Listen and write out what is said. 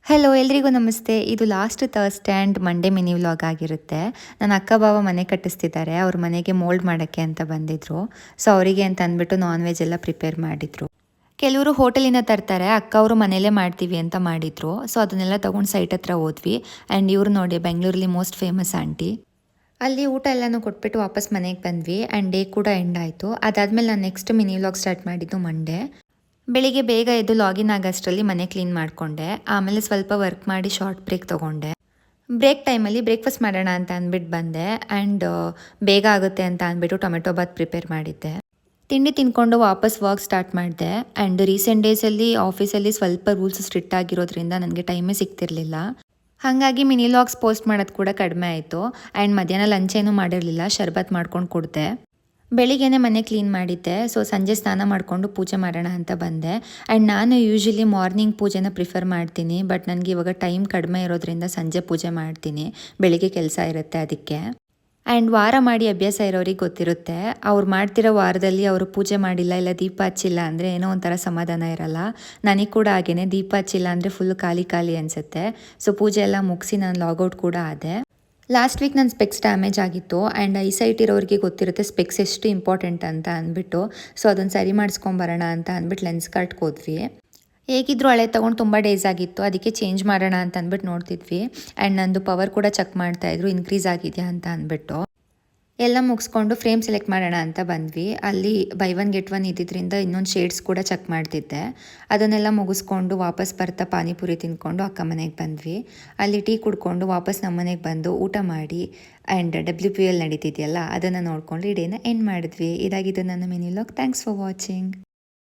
Hello ಎಲ್ರಿಗೂ ನಮಸ್ತೆ. ಇದು last Thursday and Monday mini vlog ಆಗಿರುತ್ತೆ. ನನ್ನ ಅಕ್ಕ ಬಾವ ಮನೆ ಕಟ್ಟಿಸ್ತಿದ್ದಾರೆ. ಅವ್ರ ಮನೆಗೆ ಮೋಲ್ಡ್ ಮಾಡೋಕ್ಕೆ ಅಂತ ಬಂದಿದ್ರು. ಸೊ ಅವರಿಗೆ ಅಂತ ಅಂದ್ಬಿಟ್ಟು ನಾನ್ ವೆಜ್ ಎಲ್ಲ ಪ್ರಿಪೇರ್ ಮಾಡಿದ್ರು. ಕೆಲವರು ಹೋಟೆಲಿಂದ ತರ್ತಾರೆ, ಅಕ್ಕ ಅವರು ಮನೇಲೇ ಮಾಡ್ತೀವಿ ಅಂತ ಮಾಡಿದ್ರು. ಸೊ ಅದನ್ನೆಲ್ಲ ತೊಗೊಂಡು ಸೈಟ್ ಹತ್ರ ಹೋದ್ವಿ. ಆ್ಯಂಡ್ ಇವ್ರು ನೋಡಿ ಬೆಂಗಳೂರಲ್ಲಿ ಮೋಸ್ಟ್ ಫೇಮಸ್ ಆಂಟಿ. ಅಲ್ಲಿ ಊಟ ಎಲ್ಲನೂ ಕೊಟ್ಬಿಟ್ಟು ವಾಪಸ್ ಮನೆಗೆ ಬಂದ್ವಿ. ಆ್ಯಂಡ್ ಡೇ ಕೂಡ ಎಂಡ್ ಆಯಿತು. ಅದಾದಮೇಲೆ ನಾನು ನೆಕ್ಸ್ಟ್ ಮಿನಿ ವ್ಲಾಗ್ ಸ್ಟಾರ್ಟ್ ಮಾಡಿದ್ದು ಮಂಡೇ. ಬೆಳಿಗ್ಗೆ ಬೇಗ ಎದ್ದು ಲಾಗಿನ್ ಆಗೋಷ್ಟರಲ್ಲಿ ಮನೆ ಕ್ಲೀನ್ ಮಾಡಿಕೊಂಡೆ. ಆಮೇಲೆ ಸ್ವಲ್ಪ ವರ್ಕ್ ಮಾಡಿ ಶಾರ್ಟ್ ಬ್ರೇಕ್ ತೊಗೊಂಡೆ. ಬ್ರೇಕ್ ಟೈಮಲ್ಲಿ ಬ್ರೇಕ್ಫಾಸ್ಟ್ ಮಾಡೋಣ ಅಂತ ಅಂದ್ಬಿಟ್ಟು ಬಂದೆ. ಆ್ಯಂಡ್ ಬೇಗ ಆಗುತ್ತೆ ಅಂತ ಅಂದ್ಬಿಟ್ಟು ಟೊಮೆಟೊ ಬಾತ್ ಪ್ರಿಪೇರ್ ಮಾಡಿದ್ದೆ. ತಿಂಡಿ ತಿನ್ಕೊಂಡು ವಾಪಸ್ ವರ್ಕ್ ಸ್ಟಾರ್ಟ್ ಮಾಡಿದೆ. ಆ್ಯಂಡ್ ರೀಸೆಂಟ್ ಡೇಸಲ್ಲಿ ಆಫೀಸಲ್ಲಿ ಸ್ವಲ್ಪ ರೂಲ್ಸ್ ಸ್ಟ್ರಿಕ್ಟ್ ಆಗಿರೋದ್ರಿಂದ ನನಗೆ ಟೈಮೇ ಸಿಗ್ತಿರ್ಲಿಲ್ಲ. ಹಾಗಾಗಿ ಮಿನಿ ವ್ಲಾಗ್ಸ್ ಪೋಸ್ಟ್ ಮಾಡೋದು ಕೂಡ ಕಡಿಮೆ ಆಯಿತು. ಆ್ಯಂಡ್ ಮಧ್ಯಾಹ್ನ ಲಂಚ್ ಏನೂ ಮಾಡಿರಲಿಲ್ಲ, ಶರ್ಬತ್ ಮಾಡ್ಕೊಂಡು ಕುಡಿದೆ. ಬೆಳಿಗ್ಗೆನೇ ಮನೆ ಕ್ಲೀನ್ ಮಾಡಿದ್ದೆ. ಸೊ ಸಂಜೆ ಸ್ನಾನ ಮಾಡಿಕೊಂಡು ಪೂಜೆ ಮಾಡೋಣ ಅಂತ ಬಂದೆ. ಆ್ಯಂಡ್ ನಾನು ಯೂಶ್ವಲಿ ಮಾರ್ನಿಂಗ್ ಪೂಜೆನ ಪ್ರಿಫರ್ ಮಾಡ್ತೀನಿ. ಬಟ್ ನನಗೆ ಇವಾಗ ಟೈಮ್ ಕಡಿಮೆ ಇರೋದ್ರಿಂದ ಸಂಜೆ ಪೂಜೆ ಮಾಡ್ತೀನಿ. ಬೆಳಿಗ್ಗೆ ಕೆಲಸ ಇರುತ್ತೆ ಅದಕ್ಕೆ. ಆ್ಯಂಡ್ ವಾರ ಮಾಡಿ ಅಭ್ಯಾಸ ಇರೋರಿಗೆ ಗೊತ್ತಿರುತ್ತೆ. ಅವ್ರು ಮಾಡ್ತಿರೋ ವಾರದಲ್ಲಿ ಅವರು ಪೂಜೆ ಮಾಡಿಲ್ಲ ಇಲ್ಲ ದೀಪ ಹಚ್ಚಿಲ್ಲ ಅಂದರೆ ಏನೋ ಒಂಥರ ಸಮಾಧಾನ ಇರಲ್ಲ. ನನಗೆ ಕೂಡ ಹಾಗೇ ದೀಪ ಹಚ್ಚಿಲ್ಲ ಅಂದರೆ ಫುಲ್ ಖಾಲಿ ಖಾಲಿ ಅನಿಸುತ್ತೆ. ಸೊ ಪೂಜೆ ಎಲ್ಲ ಮುಗಿಸಿ ನಾನು ಲಾಗೌಟ್ ಕೂಡ ಆದೆ. ಲಾಸ್ಟ್ ವೀಕ್ ನನ್ನ ಸ್ಪೆಕ್ಸ್ ಡ್ಯಾಮೇಜ್ ಆಗಿತ್ತು. ಆ್ಯಂಡ್ ಐಸೈಟ್ ಇರೋರಿಗೆ ಗೊತ್ತಿರುತ್ತೆ ಸ್ಪೆಕ್ಸ್ ಎಷ್ಟು ಇಂಪಾರ್ಟೆಂಟ್ ಅಂತ ಅಂದ್ಬಿಟ್ಟು. ಸೊ ಅದನ್ನು ಸರಿ ಮಾಡಿಸ್ಕೊಂಬರೋಣ ಅಂತ ಅಂದ್ಬಿಟ್ಟು ಲೆನ್ಸ್ ಕಾರ್ಟ್ಗೆ ಹೋದ್ವಿ. ಹೇಗಿದ್ರು ಹಳೆ ತೊಗೊಂಡು ತುಂಬ ಡೇಸ್ ಆಗಿತ್ತು, ಅದಕ್ಕೆ ಚೇಂಜ್ ಮಾಡೋಣ ಅಂತ ಅಂದ್ಬಿಟ್ಟು ನೋಡ್ತಿದ್ವಿ. ಆ್ಯಂಡ್ ನಂದು ಪವರ್ ಕೂಡ ಚೆಕ್ ಮಾಡ್ತಾಯಿದ್ರು ಇನ್ಕ್ರೀಸ್ ಆಗಿದೆಯಾ ಅಂತ ಅಂದ್ಬಿಟ್ಟು. ಎಲ್ಲ ಮುಗಿಸ್ಕೊಂಡು ಫ್ರೇಮ್ ಸೆಲೆಕ್ಟ್ ಮಾಡೋಣ ಅಂತ ಬಂದ್ವಿ. ಅಲ್ಲಿ ಬೈ ಒನ್ ಗೆಟ್ ಒನ್ ಇದ್ದಿದ್ದರಿಂದ ಇನ್ನೊಂದು ಶೇಡ್ಸ್ ಕೂಡ ಚೆಕ್ ಮಾಡ್ತಿದ್ದೆ. ಅದನ್ನೆಲ್ಲ ಮುಗಿಸ್ಕೊಂಡು ವಾಪಸ್ ಬರ್ತಾ ಪಾನಿಪುರಿ ತಿಂದ್ಕೊಂಡು ಅಕ್ಕ ಮನೆಗೆ ಬಂದ್ವಿ. ಅಲ್ಲಿ ಟೀ ಕುಡ್ಕೊಂಡು ವಾಪಸ್ ನಮ್ಮ ಮನೆಗೆ ಬಂದು ಊಟ ಮಾಡಿ ಆ್ಯಂಡ್ WPL ನಡೀತಿದೆಯಲ್ಲ ಅದನ್ನು ನೋಡ್ಕೊಂಡು ಈ ಡೇನ ಎಂಡ್ ಮಾಡಿದ್ವಿ. ಇದಾಗಿದ್ದು ನನ್ನ mini vlog. Thanks for watching.